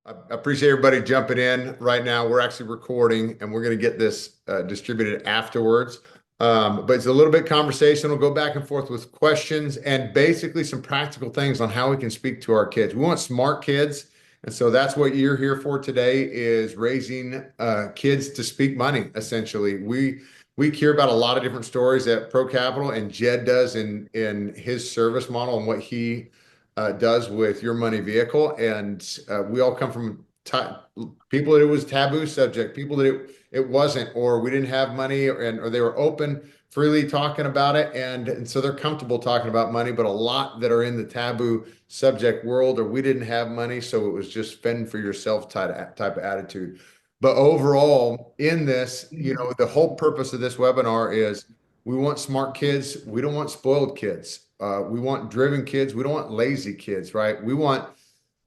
I appreciate everybody jumping in right now. We're actually recording and we're going to get this distributed afterwards. But it's a little bit conversational, go back and forth with questions and basically some practical things on how we can speak to our kids. We want smart kids. And so that's what you're here for today is raising kids to speak money, essentially. We hear about a lot of different stories at Pro Capital and Jed does in his service model and what he does with your money vehicle. And we all come from people that it was taboo subject, people that it wasn't, or we didn't have money, or they were open, freely talking about it, and so they're comfortable talking about money. But a lot that are in the taboo subject world, or we didn't have money, so it was just fend for yourself type of attitude. But overall, in this, the whole purpose of this webinar is we want smart kids. We don't want spoiled kids. We want driven kids. We don't want lazy kids, right? We want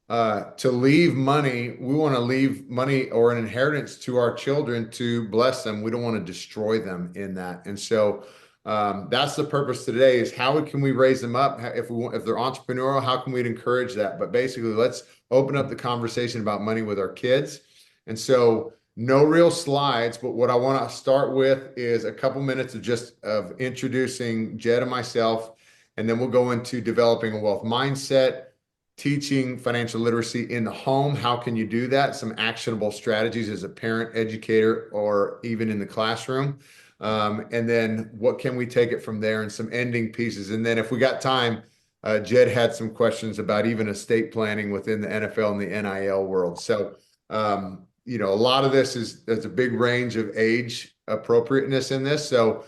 to leave money. We want to leave money or an inheritance to our children to bless them. We don't want to destroy them in that. And so that's the purpose today is how can we raise them up? If they're entrepreneurial, how can we encourage that? But basically, let's open up the conversation about money with our kids. And so no real slides, but what I want to start with is a couple minutes of introducing Jed and myself, and then we'll go into developing a wealth mindset, teaching financial literacy in the home. How can you do that? Some actionable strategies as a parent, educator, or even in the classroom. And then what can we take it from there and some ending pieces. And then if we got time, Jed had some questions about even estate planning within the NFL and the NIL world. So, a lot of this there's a big range of age appropriateness in this. So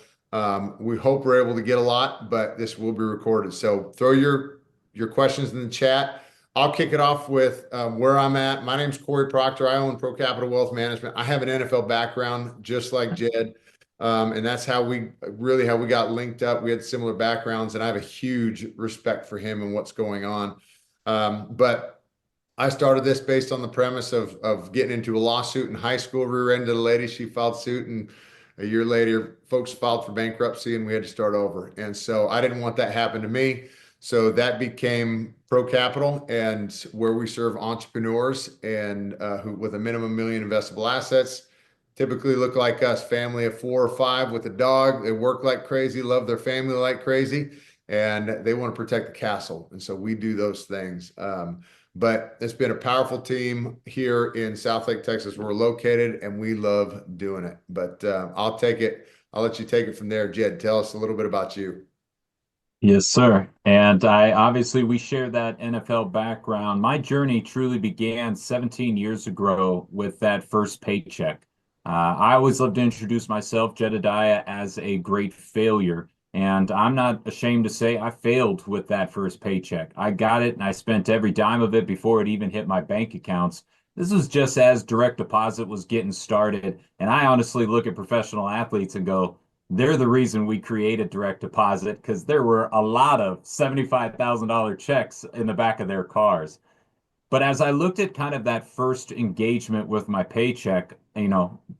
we hope we're able to get a lot, but this will be recorded. So throw your questions in the chat. I'll kick it off with where I'm at. My name's Cory Procter. I own Pro Capital Wealth Management. I have an NFL background, just like Jed. And that's how we got linked up. We had similar backgrounds, and I have a huge respect for him and what's going on. But I started this based on the premise of getting into a lawsuit in high school, rear-ended a lady. She filed suit, and a year later, folks filed for bankruptcy, and we had to start over. And so I didn't want that to happen to me. So that became Pro Capital, and where we serve entrepreneurs and who with a minimum $1 million investable assets, typically look like us, family of 4 or 5 with a dog. They work like crazy, love their family like crazy, and they want to protect the castle. And so we do those things. But it's been a powerful team here in Southlake, Texas, where we're located, and we love doing it. But I'll let you take it from there. Jed, tell us a little bit about you. Yes, sir. And we share that NFL background. My journey truly began 17 years ago with that first paycheck. I always love to introduce myself, Jedidiah, as a great failure. And I'm not ashamed to say I failed with that first paycheck. I got it and I spent every dime of it before it even hit my bank accounts. This was just as direct deposit was getting started. And I honestly look at professional athletes and go, they're the reason we created direct deposit because there were a lot of $75,000 checks in the back of their cars. But as I looked at kind of that first engagement with my paycheck,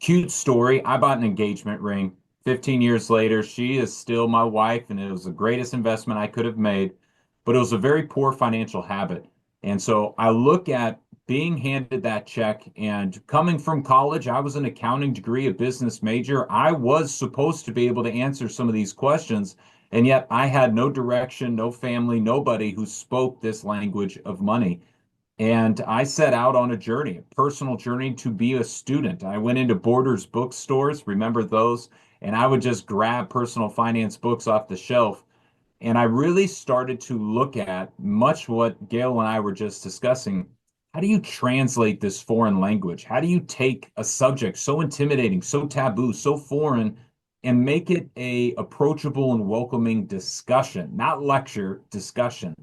cute story. I bought an engagement ring. 15 years later, she is still my wife, and it was the greatest investment I could have made. But it was a very poor financial habit. And so I look at being handed that check and coming from college, I was an accounting degree, a business major. I was supposed to be able to answer some of these questions. And yet I had no direction, no family, nobody who spoke this language of money. And I set out on a journey, a personal journey to be a student. I went into Borders bookstores, remember those? And I would just grab personal finance books off the shelf. And I really started to look at much what Gail and I were just discussing. How do you translate this foreign language? How do you take a subject so intimidating, so taboo, so foreign, and make it a approachable and welcoming discussion, not lecture, discussion?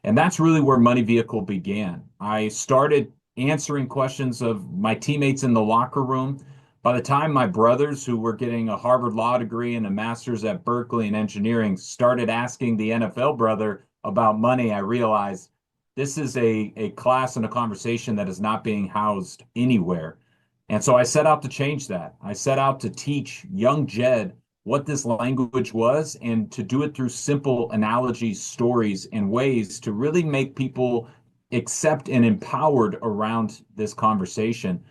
And that's really where Money Vehicle began. I started answering questions of my teammates in the locker room. By the time my brothers, who were getting a Harvard Law degree and a master's at Berkeley in engineering, started asking the NFL brother about money, I realized this is a class and a conversation that is not being housed anywhere. And so I set out to change that. I set out to teach young Jed what this language was and to do it through simple analogies, stories, and ways to really make people accept and empowered around this conversation.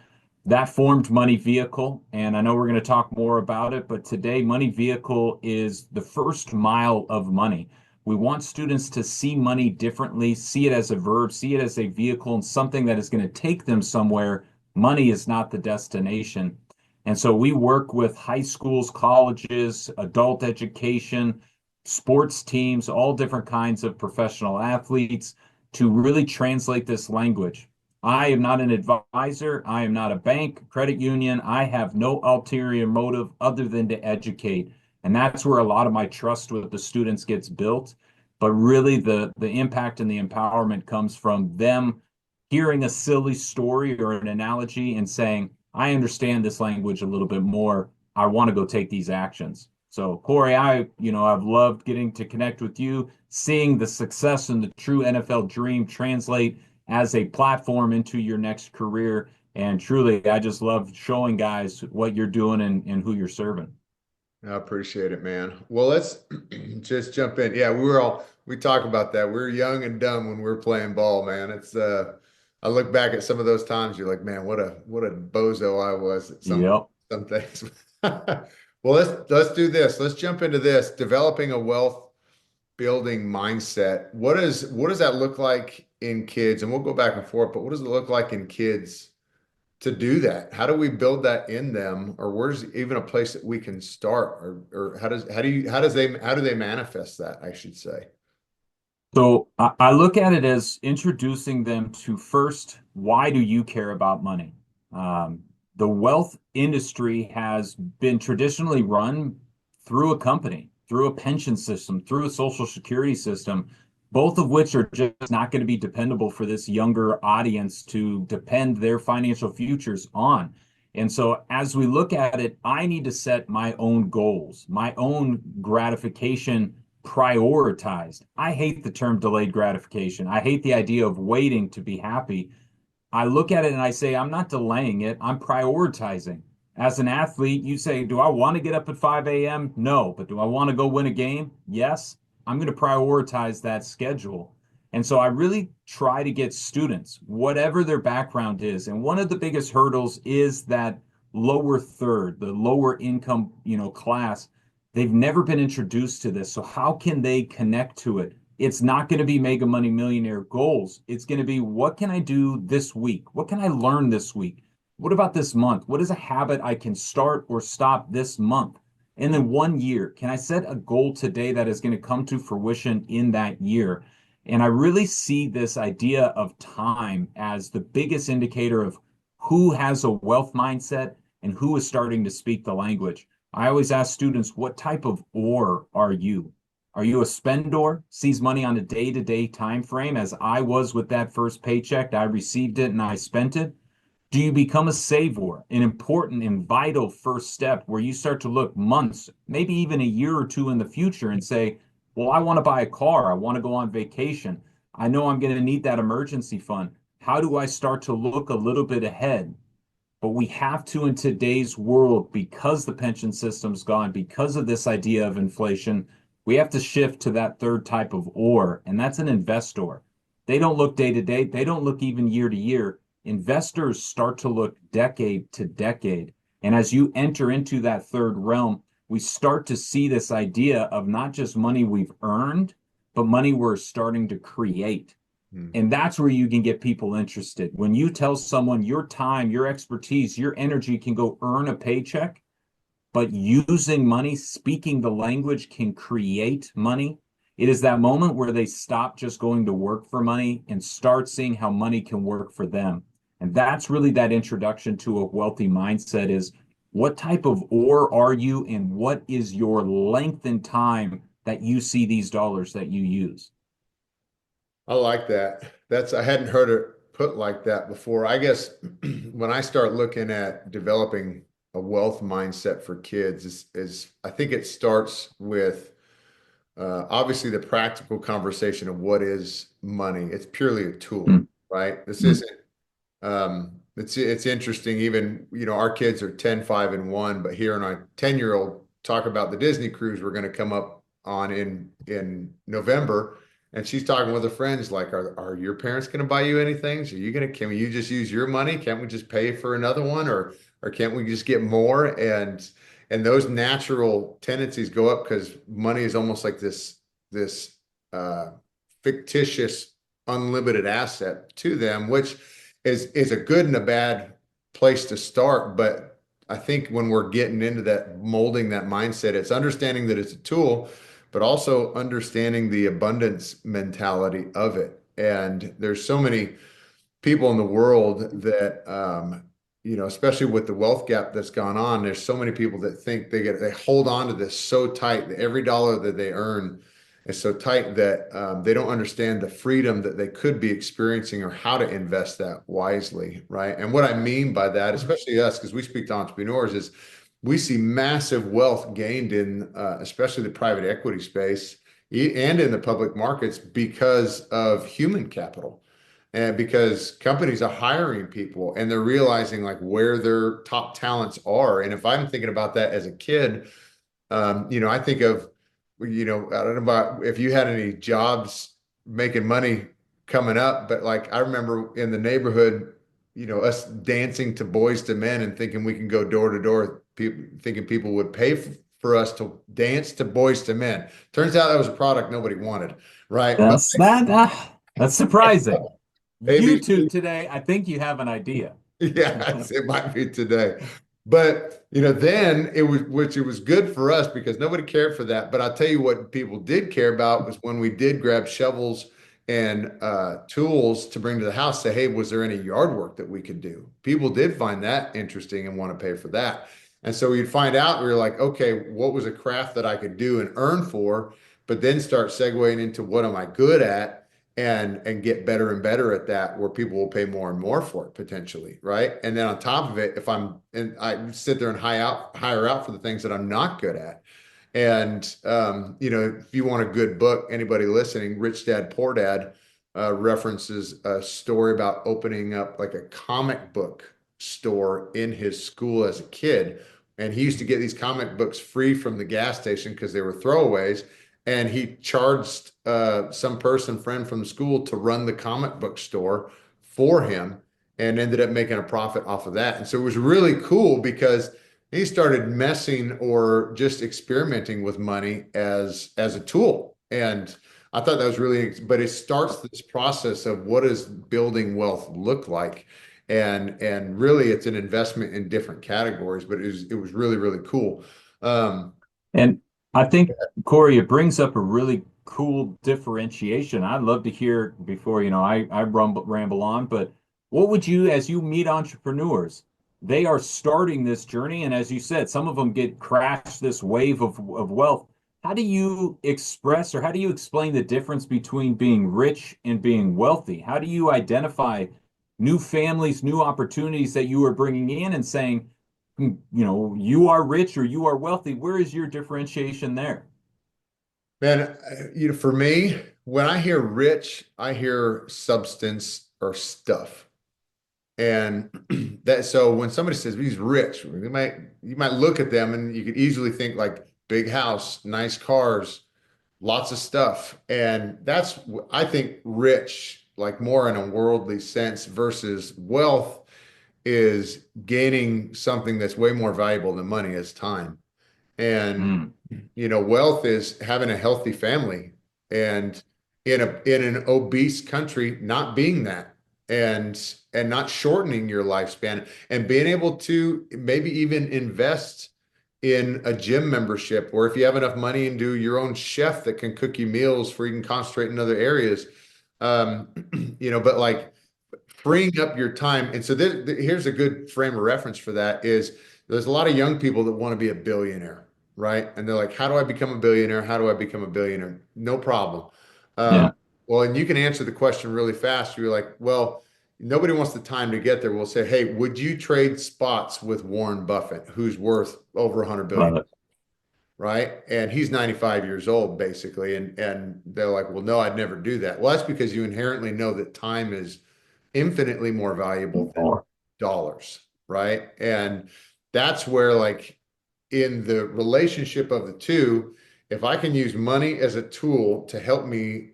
That formed Money Vehicle, and I know we're going to talk more about it, but today Money Vehicle is the first mile of money. We want students to see money differently, see it as a verb, see it as a vehicle and something that is going to take them somewhere. Money is not the destination. And so we work with high schools, colleges, adult education, sports teams, all different kinds of professional athletes to really translate this language. I am not an advisor. I am not a bank, credit union. I have no ulterior motive other than to educate. And that's where a lot of my trust with the students gets built. But really, the impact and the empowerment comes from them hearing a silly story or an analogy and saying, I understand this language a little bit more. I want to go take these actions. So, Cory, I've loved getting to connect with you, seeing the success and the true NFL dream translate as a platform into your next career. And truly, I just love showing guys what you're doing and who you're serving. I appreciate it, man. Well, let's just jump in. Yeah, we talk about that. We were young and dumb when we were playing ball, man. I look back at some of those times, you're like, man, what a bozo I was at Yep. some things. Well, let's do this. Let's jump into this. Developing a wealth building mindset. What does that look like in kids? And we'll go back and forth, but what does it look like in kids to do that? How do we build that in them, or where's even a place that we can start, or how do they manifest that, I should say? So I look at it as introducing them to first, why do you care about money? Um, the wealth industry has been traditionally run through a company, through a pension system, through a social security system, both of which are just not going to be dependable for this younger audience to depend their financial futures on. And so as we look at it, I need to set my own goals, my own gratification prioritized. I hate the term delayed gratification. I hate the idea of waiting to be happy. I look at it and I say, I'm not delaying it, I'm prioritizing. As an athlete, you say, do I want to get up at 5 a.m.? No. But do I want to go win a game? Yes. I'm going to prioritize that schedule. And so I really try to get students, whatever their background is. And one of the biggest hurdles is that lower third, the lower income, class. They've never been introduced to this. So how can they connect to it? It's not going to be mega money millionaire goals. It's going to be, what can I do this week? What can I learn this week? What about this month? What is a habit I can start or stop this month? And then 1 year, can I set a goal today that is going to come to fruition in that year? And I really see this idea of time as the biggest indicator of who has a wealth mindset and who is starting to speak the language. I always ask students, what type of or are you? Are you a spendor, sees money on a day-to-day time frame, as I was with that first paycheck? I received it and I spent it. Do you become a savor, an important and vital first step where you start to look months, maybe even a year or two in the future and say, well, I want to buy a car. I want to go on vacation. I know I'm going to need that emergency fund. How do I start to look a little bit ahead? But we have to, in today's world, because the pension system's gone, because of this idea of inflation, we have to shift to that third type of or, and that's an investor. They don't look day to day, they don't look even year to year. Investors start to look decade to decade. And as you enter into that third realm, we start to see this idea of not just money we've earned, but money we're starting to create. Hmm. And that's where you can get people interested. When you tell someone your time, your expertise, your energy can go earn a paycheck, but using money, speaking the language can create money. It is that moment where they stop just going to work for money and start seeing how money can work for them. And that's really that introduction to a wealthy mindset is, what type of or are you and what is your length in time that you see these dollars that you use? I like that. I hadn't heard it put like that before. I guess when I start looking at developing a wealth mindset for kids is I think it starts with obviously the practical conversation of what is money. It's purely a tool, right? This Mm-hmm. isn't it's interesting. Even, our kids are 10, 5, and 1, but hearing our 10-year-old talk about the Disney cruise we're going to come up on in November, and she's talking with her friends like, are your parents going to buy you anything? Are you going to, can you just use your money? Can't we just pay for another one? Or can't we just get more? And those natural tendencies go up because money is almost like this uh, fictitious unlimited asset to them, which is a good and a bad place to start. But I think when we're getting into that, molding that mindset, it's understanding that it's a tool, but also understanding the abundance mentality of it. And there's so many people in the world that, especially with the wealth gap that's gone on, there's so many people that think they hold on to this so tight that every dollar that they earn is so tight that they don't understand the freedom that they could be experiencing or how to invest that wisely, right? And what I mean by that, especially us, because we speak to entrepreneurs, is we see massive wealth gained in, especially the private equity space and in the public markets because of human capital and because companies are hiring people and they're realizing like where their top talents are. And if I'm thinking about that as a kid, I think of, I don't know about if you had any jobs making money coming up, but like I remember in the neighborhood, us dancing to Boys to Men and thinking we can go door to door, people thinking people would pay for us to dance to Boys to Men. Turns out that was a product nobody wanted, right? But That's surprising. maybe YouTube today, I think you have an idea. yeah, it might be today. But then it was good for us because nobody cared for that. But I'll tell you what people did care about was when we did grab shovels and tools to bring to the house, say, hey, was there any yard work that we could do? People did find that interesting and want to pay for that. And so you'd find out, we were like, okay, what was a craft that I could do and earn for, but then start segueing into what am I good at? And get better and better at that where people will pay more and more for it potentially, right? And then on top of it, if I sit there and hire out for the things that I'm not good at. And if you want a good book, anybody listening, Rich Dad Poor Dad references a story about opening up like a comic book store in his school as a kid. And he used to get these comic books free from the gas station because they were throwaways. And he charged some friend from the school to run the comic book store for him and ended up making a profit off of that. And so it was really cool because he started messing or just experimenting with money as a tool. And I thought that was really, but it starts this process of what does building wealth look like? And really it's an investment in different categories, but it was really, really cool. Um, And I think, Cory, it brings up a really cool differentiation. I'd love to hear before, I ramble on, but what would you, as you meet entrepreneurs, they are starting this journey, and as you said, some of them get crashed this wave of wealth. How do you express or how do you explain the difference between being rich and being wealthy? How do you identify new families, new opportunities that you are bringing in and saying, you are rich or you are wealthy. Where is your differentiation there? Man, for me, when I hear rich, I hear substance or stuff. And so when somebody says he's rich, you might look at them and you could easily think like big house, nice cars, lots of stuff. And that's, I think, rich, like more in a worldly sense versus wealth is gaining something that's way more valuable than money is time. And Mm, wealth is having a healthy family and in an obese country not being that and not shortening your lifespan and being able to maybe even invest in a gym membership or if you have enough money and do your own chef that can cook you meals where you can concentrate in other areas. um but like freeing up your time. And so here's a good frame of reference for that is there's a lot of young people that want to be a billionaire, right? And they're like, how do I become a billionaire? How do I become a billionaire? No problem. Um, yeah. well, and you can answer the question really fast. You're like, well, nobody wants the time to get there. We'll say, hey, would you trade spots with Warren Buffett, who's worth over 100 billion? Love it. Right? And he's 95 years old, basically. And they're like, well, no, I'd never do that. Well, that's because you inherently know that time is infinitely more valuable than More. dollars, right? And that's where, like, in the relationship of the two, if I can use money as a tool to help me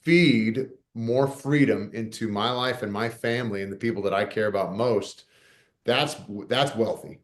feed more freedom into my life and my family and the people that I care about most, that's wealthy.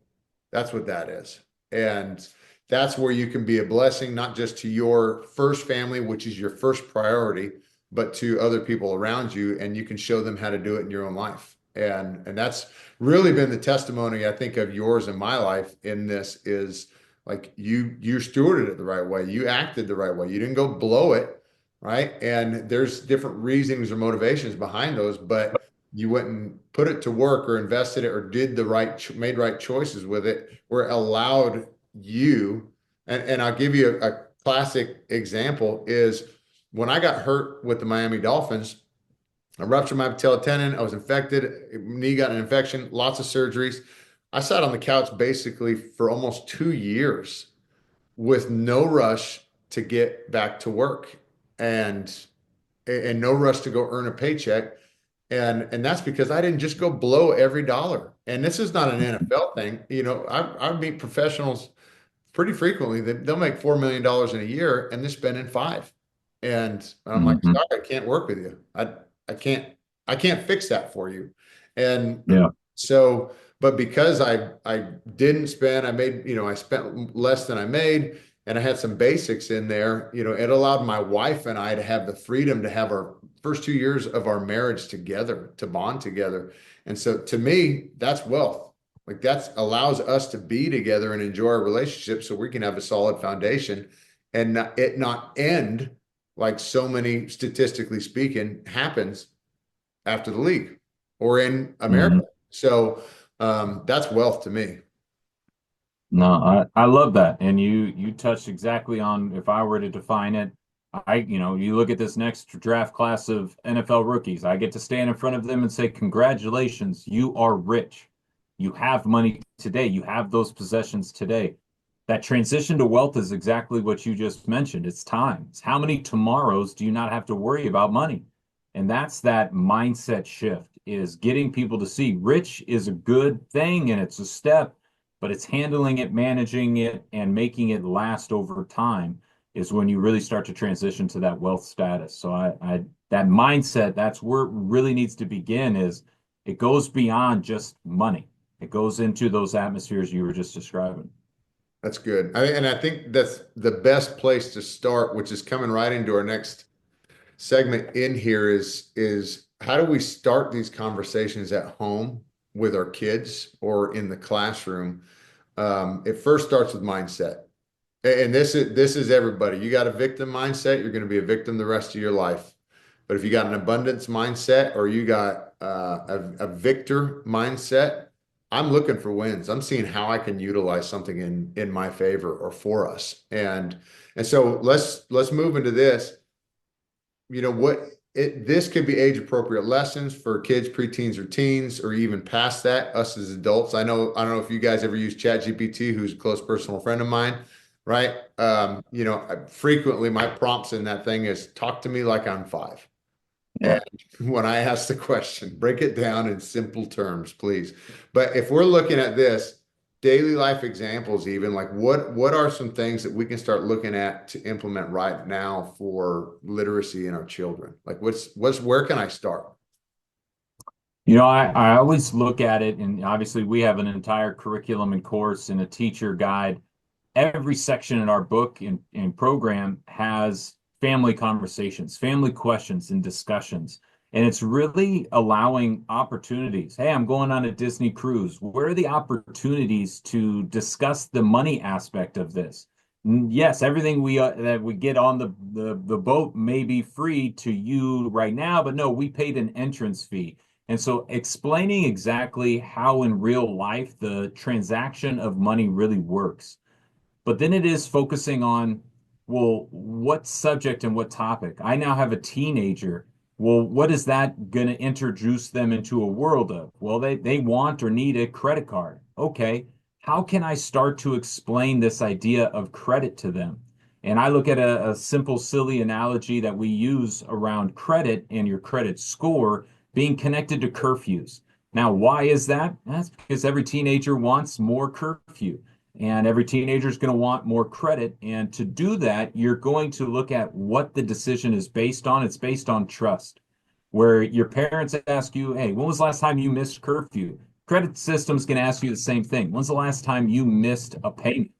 That's what that is. And that's where you can be a blessing, not just to your first family, which is your first priority, but to other people around you, and you can show them how to do it in your own life. And that's really been the testimony, I think, of yours and my life in this is like you stewarded it the right way. You acted the right way. You didn't go blow it, right? And there's different reasons or motivations behind those, but you went and put it to work or invested it or did the made right choices with it, where it allowed you. And I'll give you a classic example is when I got hurt with the Miami Dolphins, I ruptured my patella tendon. I was infected. Knee got an infection, lots of surgeries. I sat on the couch basically for almost 2 years with no rush to get back to work and no rush to go earn a paycheck. And that's because I didn't just go blow every dollar. And this is not an NFL thing. I meet professionals pretty frequently. They'll make $4 million in a year and they're spending five. And I'm like, Mhm. sorry, I can't work with you. I can't I can't fix that for you. And Yeah. so, but because I didn't spend, I spent less than I made, and I had some basics in there, it allowed my wife and I to have the freedom to have our first 2 years of our marriage together, to bond together. And so to me, that's wealth. Like that allows us to be together and enjoy our relationship so we can have a solid foundation and it not end like so many, statistically speaking, happens after the league or in America. Mhm. So that's wealth to me. No, I love that. And you touched exactly on if I were to define it, you look at this next draft class of NFL rookies, I get to stand in front of them and say, congratulations, you are rich. You have money today. You have those possessions today. That transition to wealth is exactly what you just mentioned. It's time. It's how many tomorrows do you not have to worry about money? And that's that mindset shift is getting people to see rich is a good thing and it's a step, but it's handling it, managing it, and making it last over time is when you really start to transition to that wealth status. So that mindset, that's where it really needs to begin is it goes beyond just money. It goes into those atmospheres you were just describing. That's good. And I think that's the best place to start, which is coming right into our next segment in here is how do we start these conversations at home with our kids or in the classroom? It first starts with mindset. And this is everybody. You got a victim mindset, you're going to be a victim the rest of your life. But if you got an abundance mindset or you got a victor mindset, I'm looking for wins. I'm seeing how I can utilize something in my favor or for us. And so let's move into this. This could be age appropriate lessons for kids, preteens or teens, or even past that, us as adults. I don't know if you guys ever use ChatGPT, who's a close personal friend of mine, right? Frequently my prompts in that thing is talk to me like I'm five. Yeah. And when I ask the question, break it down in simple terms, please. But if we're looking at this, daily life examples, even like what are some things that we can start looking at to implement right now for literacy in our children? Like what's where can I start? I always look at it, and obviously we have an entire curriculum and course and a teacher guide. Every section in our book and program has family conversations, family questions, and discussions. And it's really allowing opportunities. Hey, I'm going on a Disney cruise. Where are the opportunities to discuss the money aspect of this? Yes, everything that we get on the boat may be free to you right now, but no, we paid an entrance fee. And so explaining exactly how in real life the transaction of money really works, but then it is focusing on, well, what subject and what topic? I now have a teenager. Well, what is that going to introduce them into a world of? Well, they want or need a credit card. Okay. How can I start to explain this idea of credit to them? And I look at a simple, silly analogy that we use around credit and your credit score being connected to curfews. Now, why is that? That's because every teenager wants more curfew. and every teenager is going to want more credit. And to do that, you're going to look at what the decision is based on. It's based on trust, where your parents ask you, hey, when was the last time you missed curfew? Credit system's going to ask you the same thing. When's the last time you missed a payment?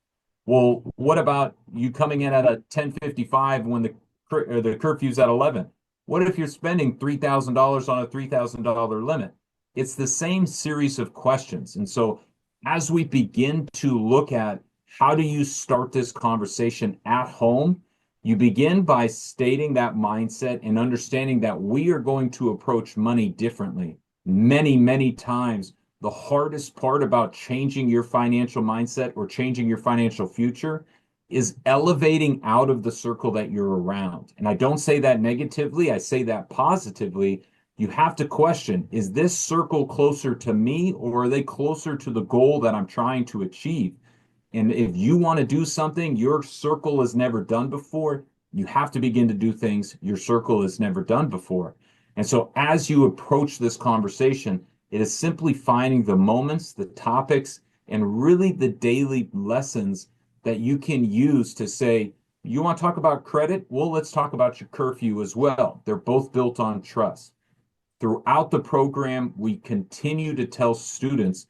Well, what about you coming in at a 10:55 when the curfew's at 11? What if you're spending $3,000 on a $3,000 limit? It's the same series of questions. And so as we begin to look at how do you start this conversation at home, you begin by stating that mindset and understanding that we are going to approach money differently. Many, many times, the hardest part about changing your financial mindset or changing your financial future is elevating out of the circle that you're around. And I don't say that negatively, I say that positively. You have to question, is this circle closer to me or are they closer to the goal that I'm trying to achieve? And if you want to do something your circle has never done before, you have to begin to do things your circle has never done before. And so as you approach this conversation, it is simply finding the moments, the topics, and really the daily lessons that you can use to say, you want to talk about credit? Well, let's talk about your curfew as well. They're both built on trust. Throughout the program, we continue to tell students,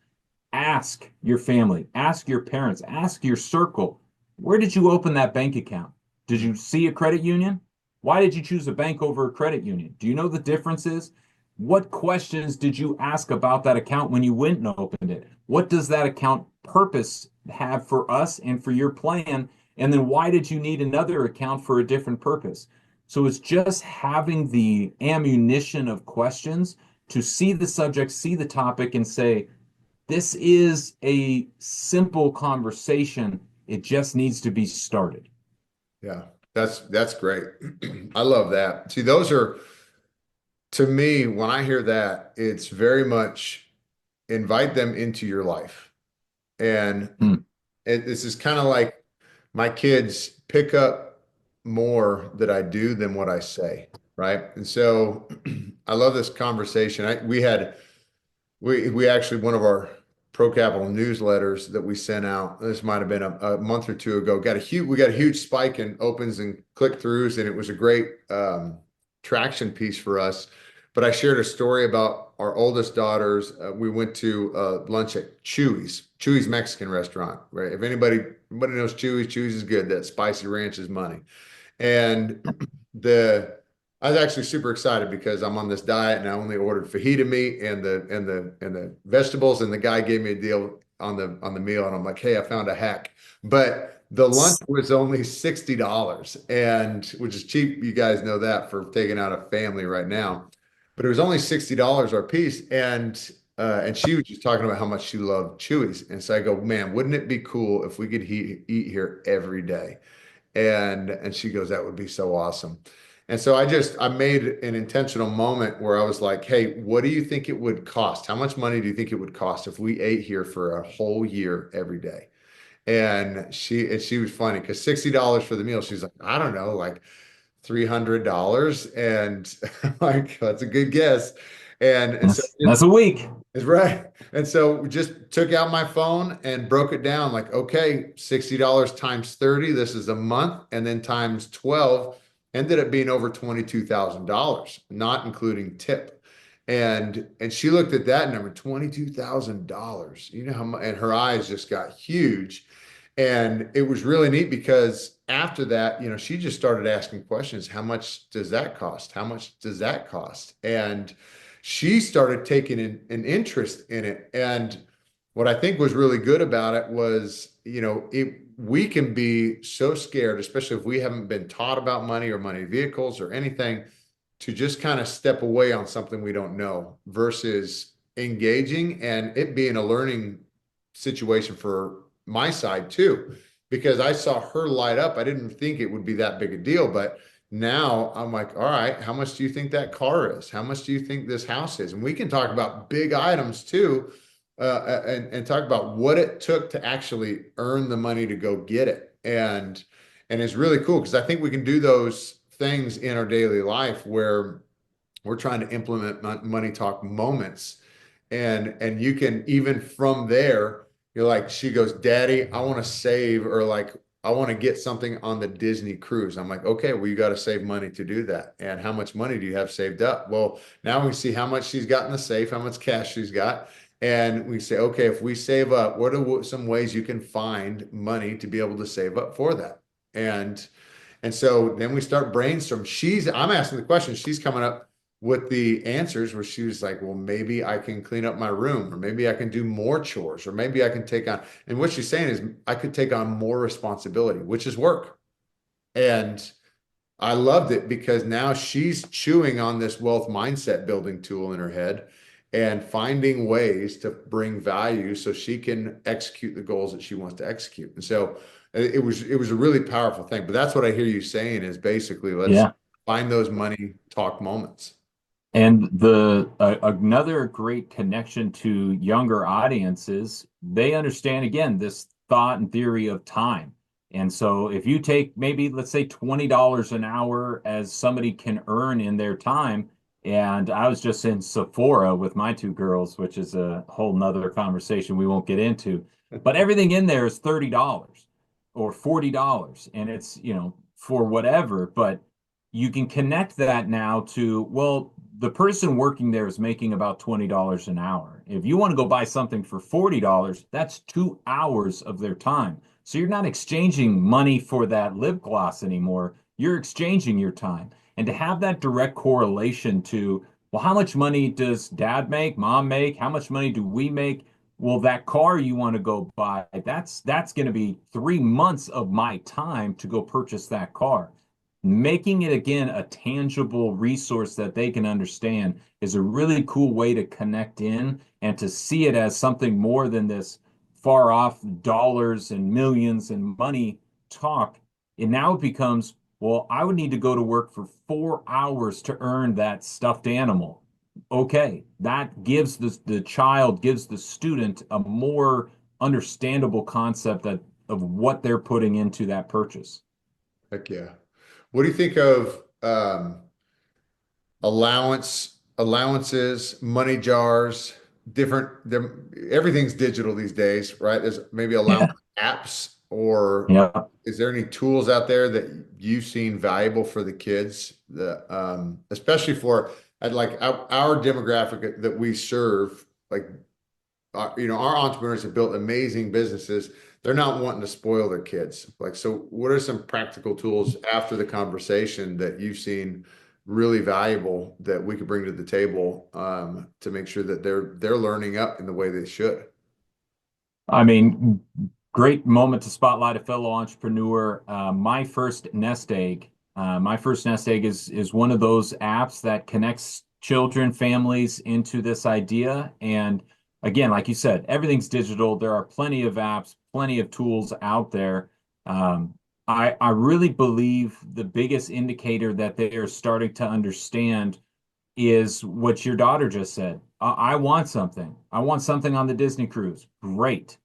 ask your family, ask your parents, ask your circle, where did you open that bank account? Did you see a credit union? Why did you choose a bank over a credit union? Do you know the differences? What questions did you ask about that account when you went and opened it? What does that account purpose have for us and for your plan? And then why did you need another account for a different purpose? So it's just having the ammunition of questions to see the subject, see the topic, and say, this is a simple conversation. It just needs to be started. Yeah, that's great. I love that. See, those are, to me, when I hear that, it's very much invite them into your life. And Hmm. this is kind of like my kids pick up more that I do than what I say, right? And so I love this conversation. We actually, one of our Pro Capital newsletters that we sent out, this might have been a month or two ago, we got a huge spike in opens and click-throughs, and it was a great traction piece for us. But I shared a story about our oldest daughters. We went to lunch at Chuy's Mexican restaurant, right? If anybody knows Chuy's is good. That spicy ranch is money. And the I was actually super excited because I'm on this diet and I only ordered fajita meat and the vegetables, and the guy gave me a deal on the meal, and I'm like, hey, I found a hack. But the lunch was only $60, and which is cheap. You guys know that for taking out a family right now. But it was only $60 our piece, and she was just talking about how much she loved Chuy's, and so I go, man, wouldn't it be cool if we could eat here every day? And she goes, that would be so awesome. And so I made an intentional moment where I was like, hey, what do you think it would cost? How much money do you think it would cost if we ate here for a whole year every day? And she was funny because $60 for the meal. She's like, I don't know, like $300. And like, that's a good guess. And so That's a week. that's right. And so we just took out my phone and broke it down like, okay, $60 times 30, this is a month, and then times 12 ended up being over $22,000, not including tip. And she looked at that number, $22,000. You know how much, and her eyes just got huge. And it was really neat because after that, she just started asking questions. How much does that cost? How much does that cost? And she started taking an interest in it. And what I think was really good about it was, we can be so scared, especially if we haven't been taught about money or money vehicles or anything, to just kind of step away on something we don't know versus engaging and it being a learning situation for my side too, because I saw her light up. I didn't think it would be that big a deal, but now I'm like, all right, how much do you think that car is? How much do you think this house is? And we can talk about big items too, and talk about what it took to actually earn the money to go get it. And it's really cool because I think we can do those things in our daily life where we're trying to implement money talk moments, and you can even from there You're like, she goes, Daddy, I want to save, or like, I want to get something on the Disney cruise. I'm like, okay, well, you got to save money to do that. And how much money do you have saved up? Well, now we see how much she's got in the safe, how much cash she's got. And we say, okay, if we save up, what are some ways you can find money to be able to save up for that? And and so then we start brainstorming. I'm asking the question, she's coming up with the answers where she was like, well, maybe I can clean up my room, or maybe I can do more chores, or maybe I can take on, and what she's saying is I could take on more responsibility, which is work. And I loved it because now she's chewing on this wealth mindset building tool in her head and finding ways to bring value so she can execute the goals that she wants to execute. And so it was a really powerful thing. But that's what I hear you saying is basically let's Yeah. find those money talk moments. And the another great connection to younger audiences, they understand again this thought and theory of time. And so if you take maybe let's say $20 an hour as somebody can earn in their time, and I was just in Sephora with my two girls, which is a whole nother conversation we won't get into, but everything in there is $30 or $40, and it's, for whatever, but you can connect that now to, well, the person working there is making about $20 an hour. If you want to go buy something for $40, that's 2 hours of their time. So you're not exchanging money for that lip gloss anymore. You're exchanging your time. And to have that direct correlation to, well, how much money does dad make, mom make? How much money do we make? Well, that car you want to go buy, that's going to be 3 months of my time to go purchase that car. Making it again a tangible resource that they can understand is a really cool way to connect in and to see it as something more than this far off dollars and millions and money talk. And now it becomes, well, I would need to go to work for 4 hours to earn that stuffed animal. Okay, that gives the child, gives the student a more understandable concept of what they're putting into that purchase. Heck yeah. What do you think of allowances, money jars, everything's digital these days, right? There's maybe allowance Yeah. apps, or Yeah. is there any tools out there that you've seen valuable for the kids that especially for like our demographic that we serve, like our entrepreneurs have built amazing businesses. They're not wanting to spoil their kids. Like, so what are some practical tools after the conversation that you've seen really valuable that we could bring to the table to make sure that they're learning up in the way they should? I mean, great moment to spotlight a fellow entrepreneur. My first nest egg is one of those apps that connects children, families into this idea. And again, like you said, everything's digital. There are plenty of apps, plenty of tools out there. Um, I really believe the biggest indicator that they are starting to understand is what your daughter just said. I want something. I want something on the Disney cruise. Great.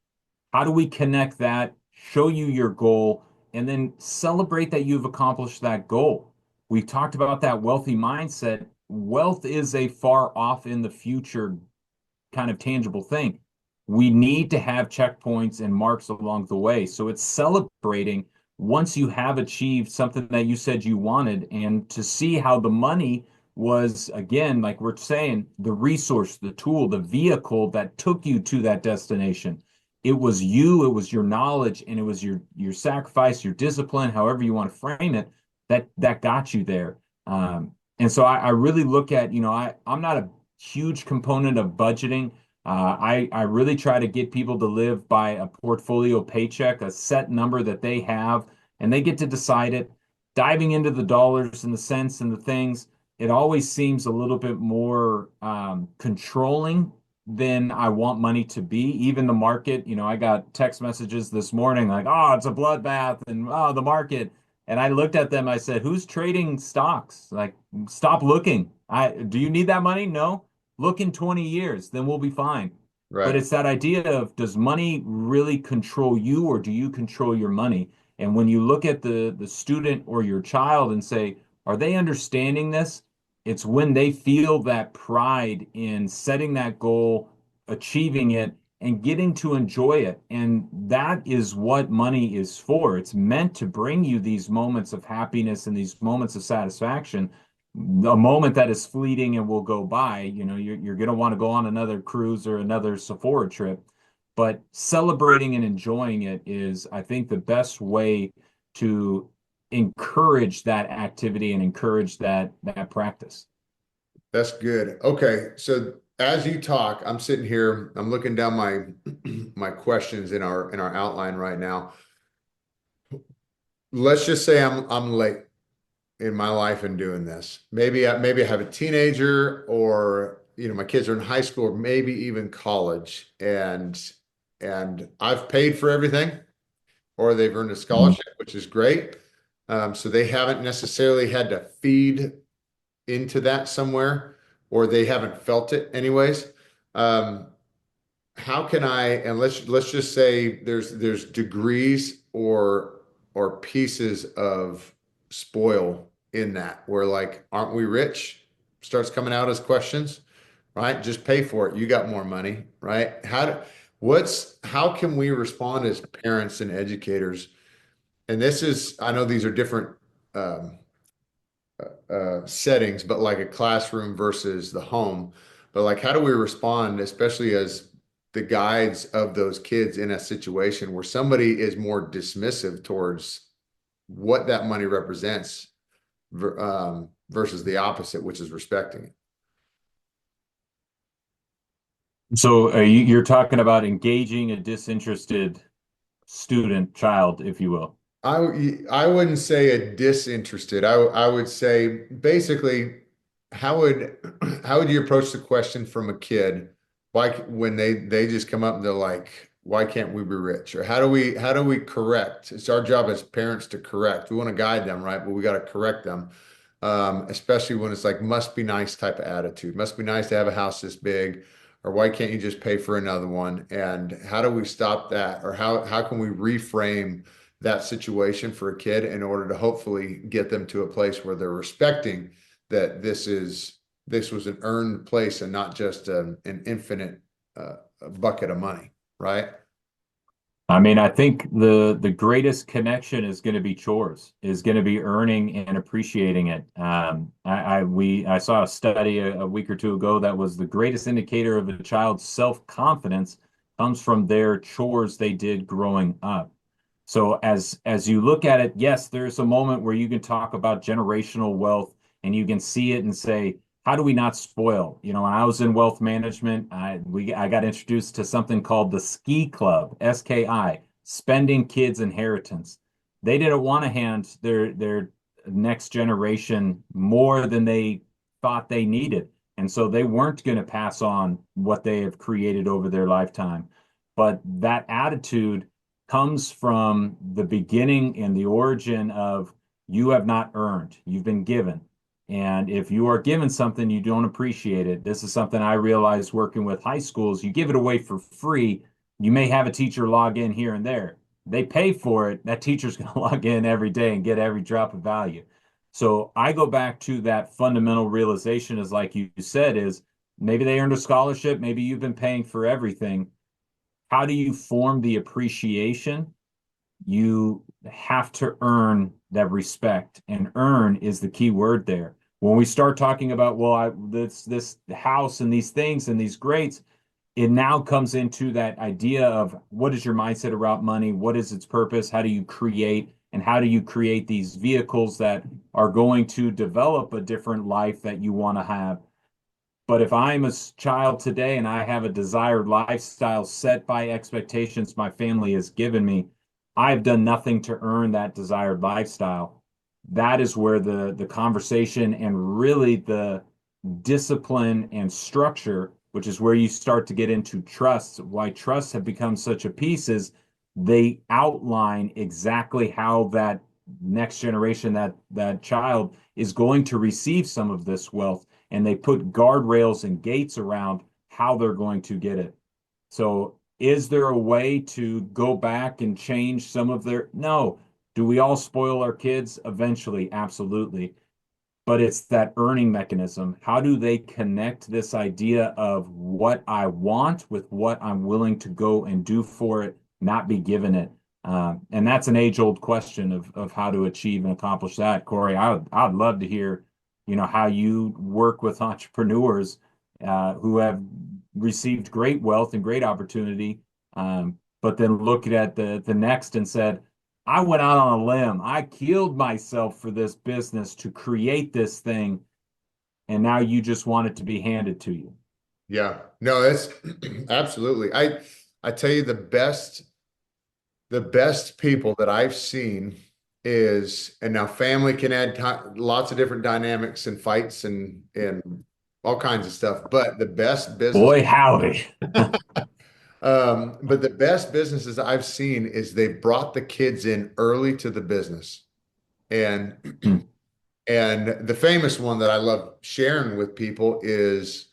How do we connect that, show you your goal, and then celebrate that you've accomplished that goal? We've talked about that wealthy mindset. Wealth is a far off in the future kind of tangible thing. We need to have checkpoints and marks along the way. So it's celebrating once you have achieved something that you said you wanted, and to see how the money was, again, like we're saying, the resource, the tool, the vehicle that took you to that destination. It was you, it was your knowledge, and it was your sacrifice, your discipline, however you want to frame it, that got you there. And so I really look at, I'm not a huge component of budgeting. I really try to get people to live by a portfolio paycheck, a set number that they have, and they get to decide it. Diving into the dollars and the cents and the things, it always seems a little bit more controlling than I want money to be. Even the market, I got text messages this morning like, oh, it's a bloodbath, and oh, the market. And I looked at them, I said, who's trading stocks? Like, stop looking. Do you need that money? No. Look in 20 years, then we'll be fine. But Right. it's that idea of, does money really control you, or do you control your money? And when you look at the student or your child and say, are they understanding this? It's when they feel that pride in setting that goal, achieving it, and getting to enjoy it. And that is what money is for. It's meant to bring you these moments of happiness and these moments of satisfaction. A moment that is fleeting and will go by, you're going to want to go on another cruise or another Sephora trip. But celebrating and enjoying it is, I think, the best way to encourage that activity and encourage that practice. That's good. Okay, so as you talk, I'm sitting here, I'm looking down my my questions in our outline right now. Let's just say I'm late in my life in doing this. Maybe I have a teenager, or my kids are in high school, or maybe even college, and I've paid for everything, or they've earned a scholarship, which is great. So they haven't necessarily had to feed into that somewhere, or they haven't felt it anyways. Um, how can I, and let's just say there's degrees or pieces of spoil in that, where like, aren't we rich? Starts coming out as questions, right? Just pay for it. You got more money, right? How can we respond as parents and educators? And this is, I know these are different um, settings, but like a classroom versus the home. But like, how do we respond, especially as the guides of those kids in a situation where somebody is more dismissive towards what that money represents versus the opposite, which is respecting it? So you're talking about engaging a disinterested student, child, if you will. I wouldn't say a disinterested. I would say basically, how would how would you approach the question from a kid? Why when they just come up and they're like, why can't we be rich? Or how do we correct? It's our job as parents to correct. We want to guide them, right? But we got to correct them. Especially when it's like must be nice type of attitude. Must be nice to have a house this big, or why can't you just pay for another one? And how do we stop that? Or how can we reframe that situation for a kid in order to hopefully get them to a place where they're respecting that this was an earned place and not just an infinite bucket of money, right? I mean, I think the greatest connection is going to be chores, is going to be earning and appreciating it. I saw a study a week or two ago that was the greatest indicator of a child's self-confidence comes from their chores they did growing up. So as you look at it, yes, there's a moment where you can talk about generational wealth and you can see it and say, how do we not spoil? When I was in wealth management, I got introduced to something called the Ski Club, SKI, Spending Kids Inheritance. They didn't want to hand their next generation more than they thought they needed. And so they weren't going to pass on what they have created over their lifetime. But that attitude comes from the beginning and the origin of you have not earned, you've been given. And if you are given something, you don't appreciate it. This is something I realized working with high schools. You give it away for free. You may have a teacher log in here and there. They pay for it. That teacher's going to log in every day and get every drop of value. So I go back to that fundamental realization is like you said, is maybe they earned a scholarship. Maybe you've been paying for everything. How do you form the appreciation? You have to earn that respect, and earn is the key word there. When we start talking about, well, this house and these things and these greats, it now comes into that idea of what is your mindset around money? What is its purpose? How do you create? And how do you create these vehicles that are going to develop a different life that you want to have? But if I'm a child today and I have a desired lifestyle set by expectations my family has given me, I've done nothing to earn that desired lifestyle. That is where the conversation and really the discipline and structure, which is where you start to get into trust. Why trusts have become such a piece is they outline exactly how that next generation, that child is going to receive some of this wealth, and they put guardrails and gates around how they're going to get it. So is there a way to go back and change some of their? No. Do we all spoil our kids? Eventually, absolutely. but it's that earning mechanism. How do they connect this idea of what I want with what I'm willing to go and do for it, not be given it? And that's an age-old question of how to achieve and accomplish that. Cory, I'd love to hear, how you work with entrepreneurs who have received great wealth and great opportunity, but then looked at the next and said, I went out on a limb. I killed myself for this business to create this thing, and now you just want it to be handed to you. Yeah, no, it's absolutely. I tell you, the best people that I've seen is, and now family can add lots of different dynamics and fights and all kinds of stuff, but the best business, Boy, howdy. but the best businesses I've seen is they brought the kids in early to the business. And Hmm. and the famous one that I love sharing with people is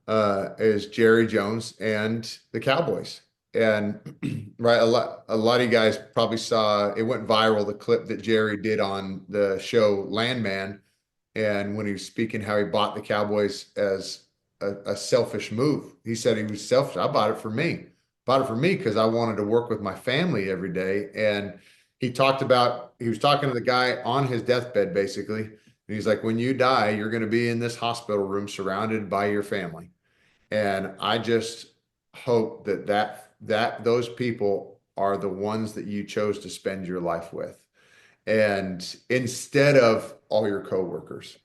Jerry Jones and the Cowboys. And right, a lot of you guys probably saw it went viral, the clip that Jerry did on the show Landman, and when he was speaking how he bought the Cowboys as a selfish move. He said he was selfish. I bought it for me. Bought it for me because I wanted to work with my family every day. And he was talking to the guy on his deathbed, basically. And he's like, when you die, you're going to be in this hospital room surrounded by your family. And I just hope that those people are the ones that you chose to spend your life with. And instead of all your coworkers,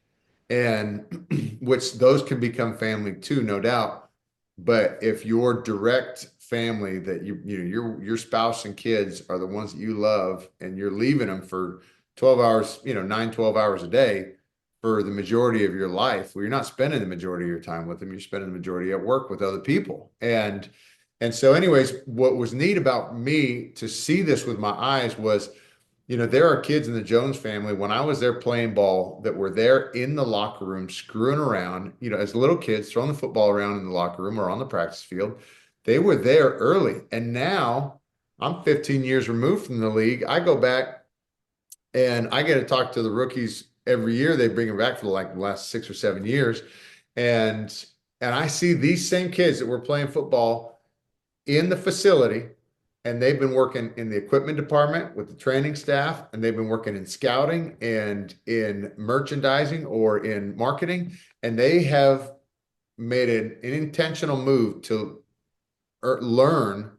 and which those can become family too, no doubt. But if your direct family that your spouse and kids are the ones that you love and you're leaving them for 12 hours, 9, 12 hours a day for the majority of your life, well, you're not spending the majority of your time with them. You're spending the majority at work with other people. And so anyways, what was neat about me to see this with my eyes was, there are kids in the Jones family when I was there playing ball that were there in the locker room screwing around, as little kids throwing the football around in the locker room or on the practice field. They were there early. And now I'm 15 years removed from the league. I go back and I get to talk to the rookies every year. They bring them back for like the last 6 or 7 years. And and I see these same kids that were playing football in the facility, and they've been working in the equipment department with the training staff, and they've been working in scouting and in merchandising or in marketing, and they have made an intentional move to learn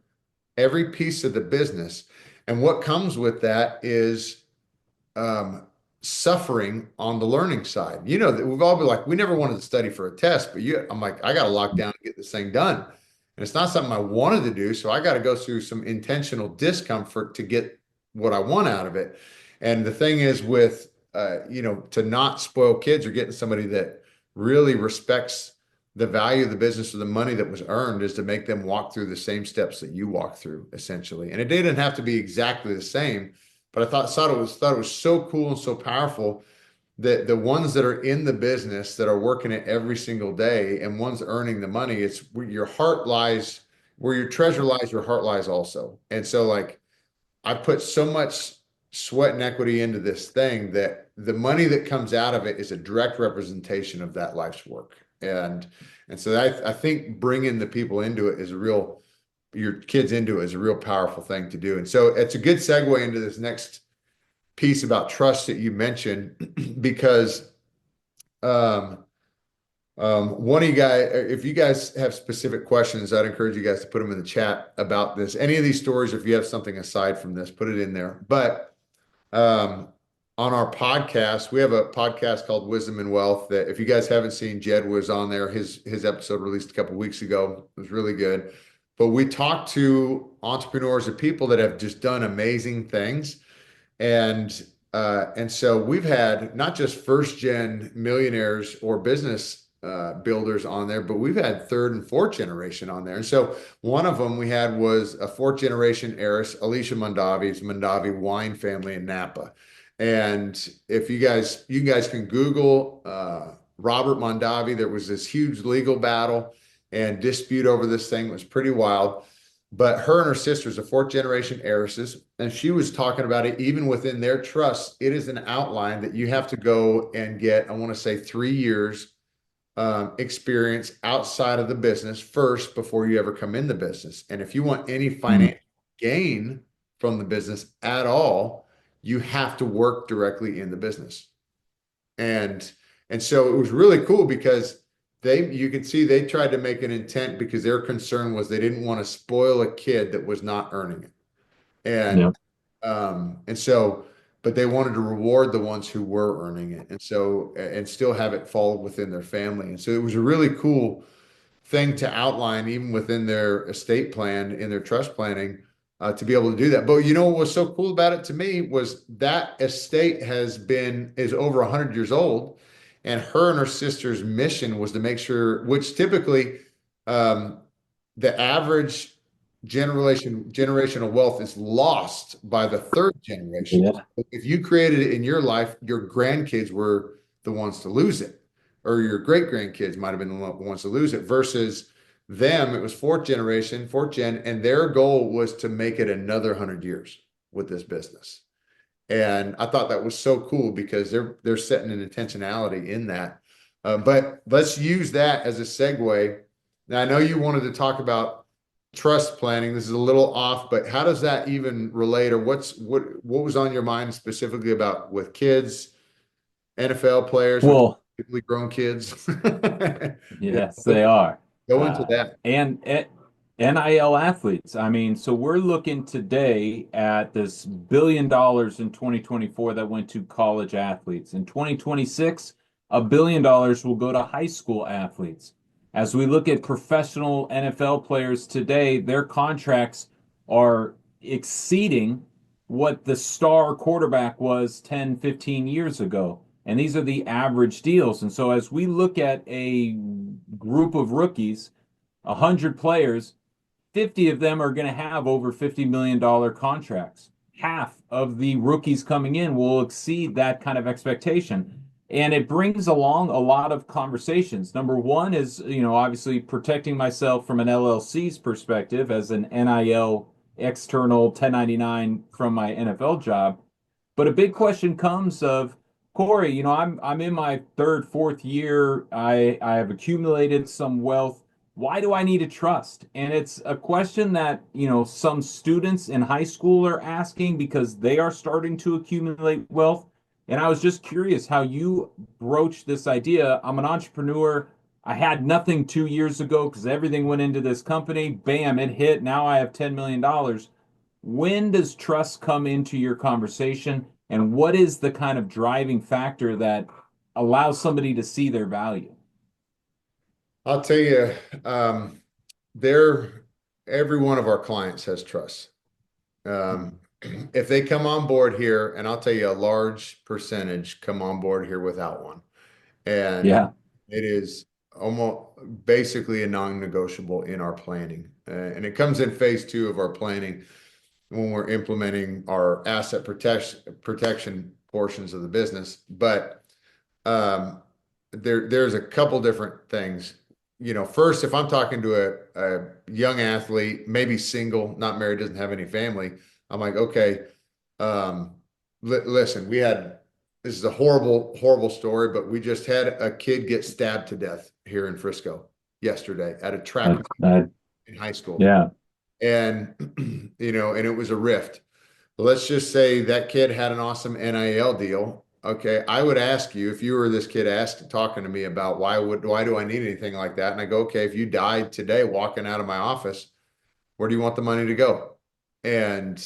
every piece of the business. And what comes with that is um, suffering on the learning side. We've all been like, we never wanted to study for a test, but I'm like, I got to lock down and get this thing done. And it's not something I wanted to do. So I got to go through some intentional discomfort to get what I want out of it. And the thing is to not spoil kids or getting somebody that really respects the value of the business or the money that was earned is to make them walk through the same steps that you walk through, essentially. And it didn't have to be exactly the same, but I thought it was so cool and so powerful that the ones that are in the business that are working it every single day and ones earning the money, it's where your heart lies, where your treasure lies, your heart lies also. And so like I put so much sweat and equity into this thing that the money that comes out of it is a direct representation of that life's work. And so I think bringing the people into it is your kids into it is a real powerful thing to do. And so it's a good segue into this next piece about trust that you mentioned, because one of you guys, if you guys have specific questions, I'd encourage you guys to put them in the chat about this. Any of these stories, if you have something aside from this, put it in there. But on our podcast, we have a podcast called Wisdom and Wealth that if you guys haven't seen, Jed was on there. His episode released a couple weeks ago. It was really good. But we talked to entrepreneurs and people that have just done amazing things. And so we've had not just first gen millionaires or business builders on there, but we've had third and fourth generation on there. And so one of them we had was a fourth generation heiress, Alicia Mondavi's Mondavi wine family in Napa. And if you guys can Google Robert Mondavi, there was this huge legal battle and dispute over this thing. It was pretty wild. But her and her sister's a fourth generation heiresses, and she was talking about it even within their trust. It is an outline that you have to go and get, I want to say 3 years experience outside of the business first before you ever come in the business. And if you want any Mm. financial gain from the business at all, you have to work directly in the business. And and so it was really cool because you could see they tried to make an intent because their concern was they didn't want to spoil a kid that was not earning it. Yep. And so, but they wanted to reward the ones who were earning it. And so, and still have it fall within their family. And so it was a really cool thing to outline, even within their estate plan, in their trust planning, to be able to do that. But you know what was so cool about it to me was that estate is over 100 years old, and her and her sister's mission was to make sure, which typically um, the average generational wealth is lost by the third generation. Yeah. If you created it in your life, your grandkids were the ones to lose it, or your great grandkids might have been the ones to lose it, versus them, it was fourth gen, and their goal was to make it another 100 years with this business. And I thought that was so cool because they're setting an intentionality in that. But let's use that as a segue. Now, I know you wanted to talk about trust planning. This is a little off, but how does that even relate, or what was on your mind specifically about with kids, NFL players, which Well, typically grown kids? Yeah, yes, they are. go into that. And NIL athletes. I mean, so we're looking today at this $1 billion in 2024 that went to college athletes. In 2026, $1 billion will go to high school athletes. As we look at professional NFL players today, their contracts are exceeding what the star quarterback was 10, 15 years ago. And these are the average deals. And so as we look at a group of rookies, 100 players, 50 of them are going to have over $50 million contracts. Half of the rookies coming in will exceed that kind of expectation. And it brings along a lot of conversations. Number one is, obviously protecting myself from an LLC's perspective as an NIL external 1099 from my NFL job. But a big question comes of, Cory, I'm in my third, fourth year. I have accumulated some wealth. Why do I need a trust? And it's a question that, some students in high school are asking because they are starting to accumulate wealth. And I was just curious how you broach this idea. I'm an entrepreneur. I had nothing 2 years ago because everything went into this company. Bam, it hit. Now I have $10 million. When does trust come into your conversation? And what is the kind of driving factor that allows somebody to see their value? I'll tell you, there, every one of our clients has trust. If they come on board here, and I'll tell you, a large percentage come on board here without one. And Yeah, it is almost basically a non-negotiable in our planning. And it comes in phase two of our planning when we're implementing our asset protection portions of the business. But um, there's a couple different things. First, if I'm talking to a young athlete, maybe single, not married, doesn't have any family, I'm like, okay, listen, this is a horrible, horrible story, but we just had a kid get stabbed to death here in Frisco yesterday at a track I, meet I, in high school. yeah, And, and it was a rift. Let's just say that kid had an awesome NIL deal. Okay, I would ask you, if you were this kid talking to me about why do I need anything like that? And I go, okay, if you died today walking out of my office, where do you want the money to go? And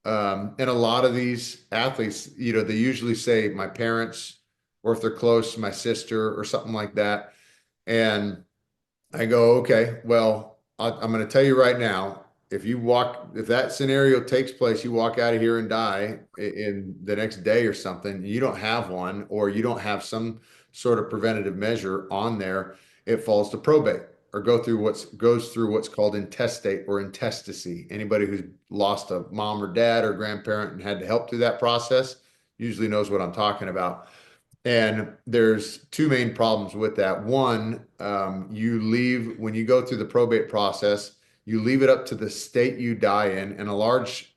and a lot of these athletes, they usually say my parents, or if they're close, my sister or something like that. And I go, okay, well, I'm going to tell you right now, if that scenario takes place, you walk out of here and die in the next day or something, you don't have one, or you don't have some sort of preventative measure on there, it falls to probate, or goes through what's called intestate or intestacy. Anybody who's lost a mom or dad or grandparent and had to help through that process usually knows what I'm talking about. And there's two main problems with that. One, when you go through the probate process, you leave it up to the state you die in, and a large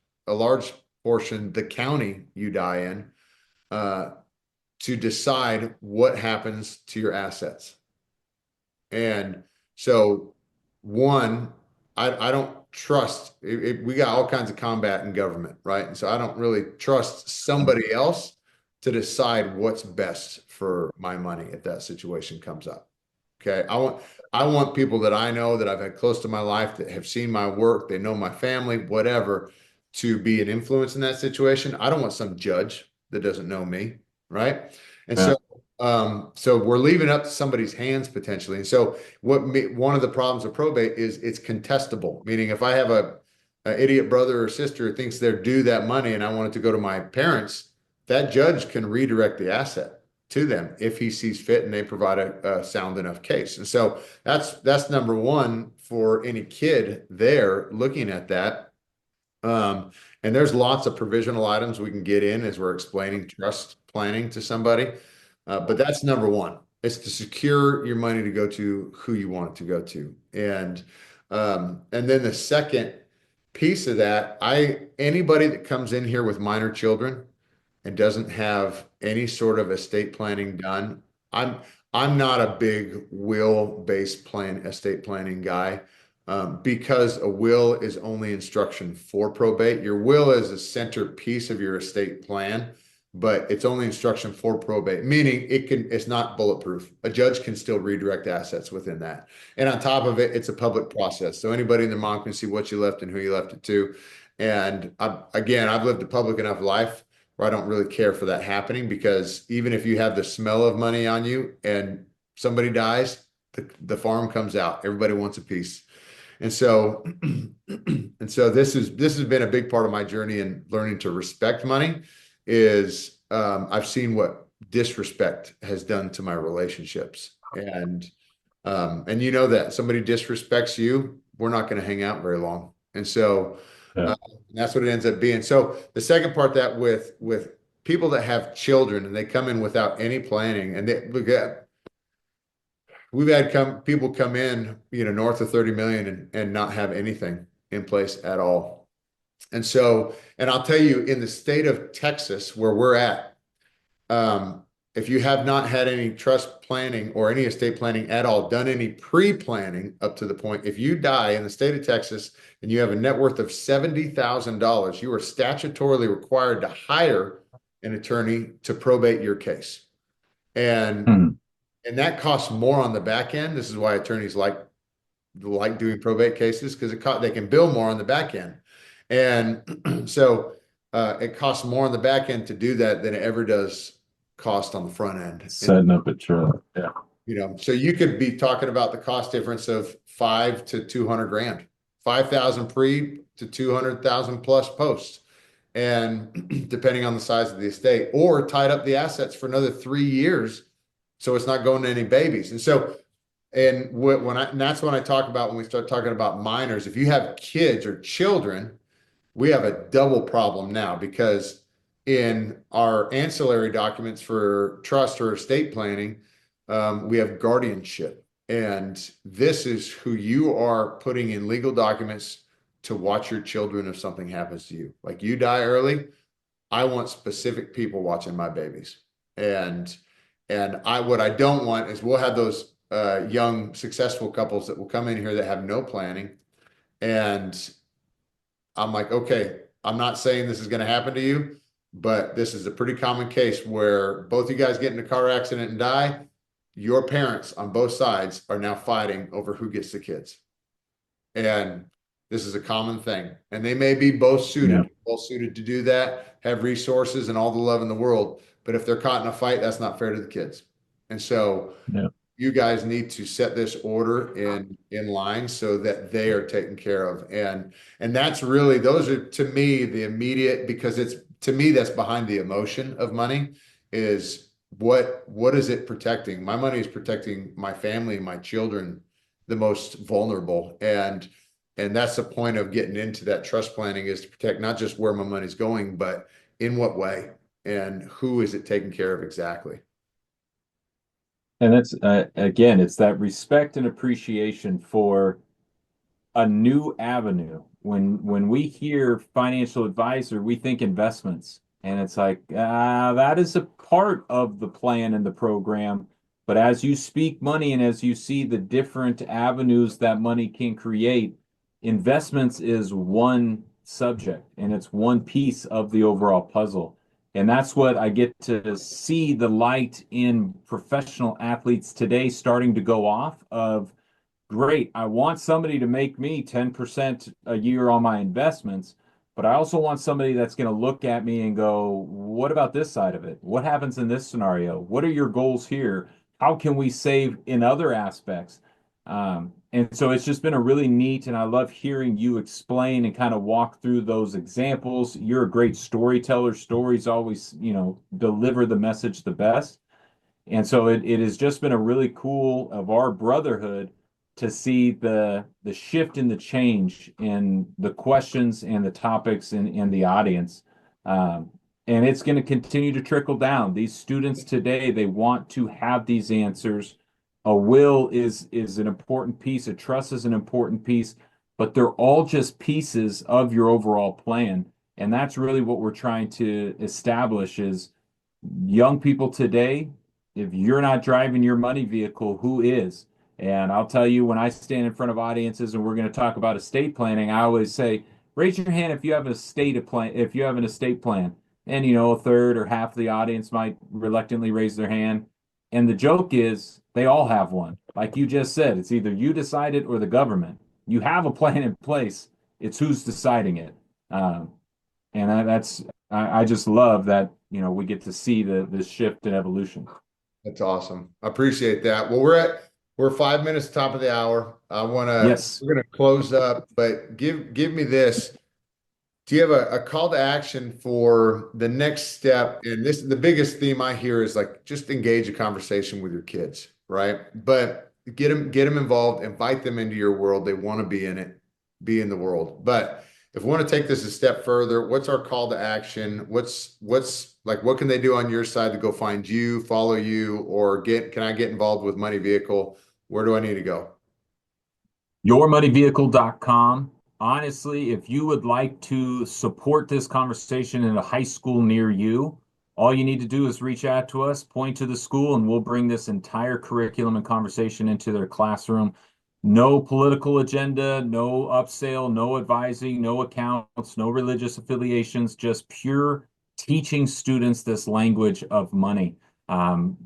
portion the county you die in, uh, to decide what happens to your assets. And so, one, I don't trust we got all kinds of combat in government, right? And so I don't really trust somebody else to decide what's best for my money if that situation comes up. Okay. I want people that I know that I've had close to my life that have seen my work, they know my family, whatever, to be an influence in that situation. I don't want some judge that doesn't know me, right? And Yeah. so we're leaving it up to somebody's hands potentially. And so one of the problems of probate is it's contestable, meaning if I have a idiot brother or sister who thinks they're due that money and I want it to go to my parents, that judge can redirect the asset to them if he sees fit and they provide a sound enough case. And so that's number one for any kid there looking at that. And there's lots of provisional items we can get in as we're explaining trust planning to somebody. But that's number one. It's to secure your money to go to who you want it to go to. And then the second piece of that, anybody that comes in here with minor children and doesn't have any sort of estate planning done, I'm I'm not a big will-based estate planning guy, because a will is only instruction for probate. Your will is a centerpiece of your estate plan, but it's only instruction for probate, meaning it's not bulletproof. A judge can still redirect assets within that. And on top of it, it's a public process. So anybody in the mom can see what you left and who you left it to. And again, I've lived a public enough life where I don't really care for that happening, because even if you have the smell of money on you and somebody dies, the farm comes out. Everybody wants a piece. And so, this has been a big part of my journey in learning to respect money. Is I've seen what disrespect has done to my relationships, and you know that somebody disrespects you, we're not going to hang out very long. And so, Yeah. that's what it ends up being. So the second part, that with people that have children and they come in without any planning, and we've had people come in, north of 30 million and not have anything in place at all. And so, and I'll tell you, in the state of Texas where we're at, if you have not had any trust planning or any estate planning at all, done any pre-planning up to the point, if you die in the state of Texas and you have a net worth of $70,000, you are statutorily required to hire an attorney to probate your case. And Hmm. and that costs more on the back end. This is why attorneys like doing probate cases, because they can bill more on the back end. And so it costs more on the back end to do that than it ever does cost on the front end. Setting up a trailer. Yeah. So you could be talking about the cost difference of 5 to 200 grand, 5,000 pre to 200,000 plus post. And depending on the size of the estate, or tied up the assets for another 3 years, so it's not going to any babies. And so, and that's when I talk about, when we start talking about minors, if you have kids or children, we have a double problem now, because in our ancillary documents for trust or estate planning, we have guardianship. And this is who you are putting in legal documents to watch your children if something happens to you. Like, you die early, I want specific people watching my babies. And what I don't want is, we'll have those young, successful couples that will come in here that have no planning. And I'm like, okay, I'm not saying this is going to happen to you, but this is a pretty common case where both you guys get in a car accident and die. Your parents on both sides are now fighting over who gets the kids. And this is a common thing. And they may be both suited to do that, have resources and all the love in the world. But if they're caught in a fight, that's not fair to the kids. And so you guys need to set this order in line so that they are taken care of. And that's really, those are, to me, the immediate, because it's, to me, that's behind the emotion of money, is what is it protecting? My money is protecting my family and my children, the most vulnerable. And that's the point of getting into that trust planning, is to protect not just where my money's going, but in what way and who is it taking care of exactly. And it's again, it's that respect and appreciation for a new avenue. When we hear financial advisor, we think investments. And it's like, that is a part of the plan and the program. But as you speak money and as you see the different avenues that money can create, investments is one subject and it's one piece of the overall puzzle. And that's what I get to see the light in professional athletes today starting to go off of. Great. I want somebody to make me 10% a year on my investments, but I also want somebody that's going to look at me and go, what about this side of it? What happens in this scenario? What are your goals here? How can we save in other aspects? And so it's just been a really neat, and I love hearing you explain and kind of walk through those examples. You're a great storyteller. Stories always, deliver the message the best. And so it has just been a really cool of our brotherhood to see the shift in the change in the questions and the topics in the audience. Um, and it's going to continue to trickle down. These students today, they want to have these answers. A will is an important piece, a trust is an important piece, but they're all just pieces of your overall plan. And that's really what we're trying to establish is young people today, if you're not driving your money vehicle, who is? And I'll tell you, when I stand in front of audiences and we're going to talk about estate planning, I always say, raise your hand if you have an estate plan, if you have an estate plan. And a third or half of the audience might reluctantly raise their hand. And the joke is they all have one. Like you just said, it's either you decide it or the government. You have a plan in place. It's who's deciding it. Um, and I just love that, we get to see the shift and evolution. That's awesome. I appreciate that. Well, we're 5 minutes top of the hour. Yes. We're gonna close up, but give me this. Do you have a call to action for the next step? And this, the biggest theme I hear is like just engage a conversation with your kids, right? But get them involved, invite them into your world. They want to be in it, be in the world. But if we want to take this a step further, what's our call to action? What's like what can they do on your side to go find you, follow you, or can I get involved with Money Vehicle? Where do I need to go? Yourmoneyvehicle.com. Honestly, if you would like to support this conversation in a high school near you, all you need to do is reach out to us, point to the school, and we'll bring this entire curriculum and conversation into their classroom. No political agenda, no upsell, no advising, no accounts, no religious affiliations, just pure teaching students this language of money.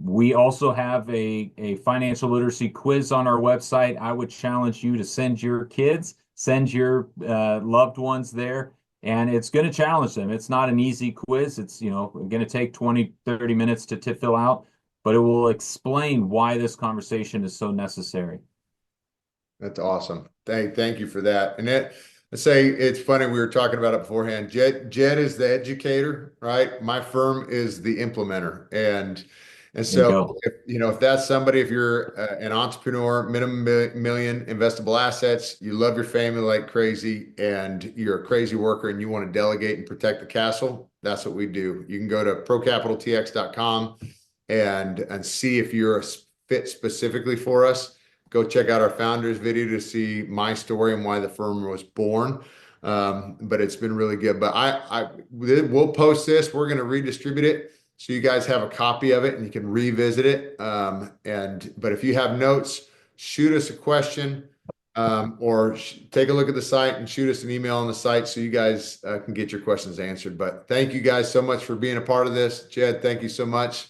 We also have a financial literacy quiz on our website. I would challenge you to send your kids, send your loved ones there, and it's going to challenge them. It's not an easy quiz. It's, going to take 20, 30 minutes to fill out, but it will explain why this conversation is so necessary. That's awesome. Thank you for that. And let's say it's funny, we were talking about it beforehand. Jed is the educator, right? My firm is the implementer. And There you so go. if that's somebody, if you're an entrepreneur, minimum million investable assets, you love your family like crazy, and you're a crazy worker and you want to delegate and protect the castle, that's what we do. You can go to procapitaltx.com and see if you're a fit specifically for us. Go check out our founders video to see my story and why the firm was born. But it's been really good. But we'll post this. We're going to redistribute it so you guys have a copy of it and you can revisit it. But if you have notes, shoot us a question, or take a look at the site and shoot us an email on the site so you guys can get your questions answered. But thank you guys so much for being a part of this. Jed, thank you so much.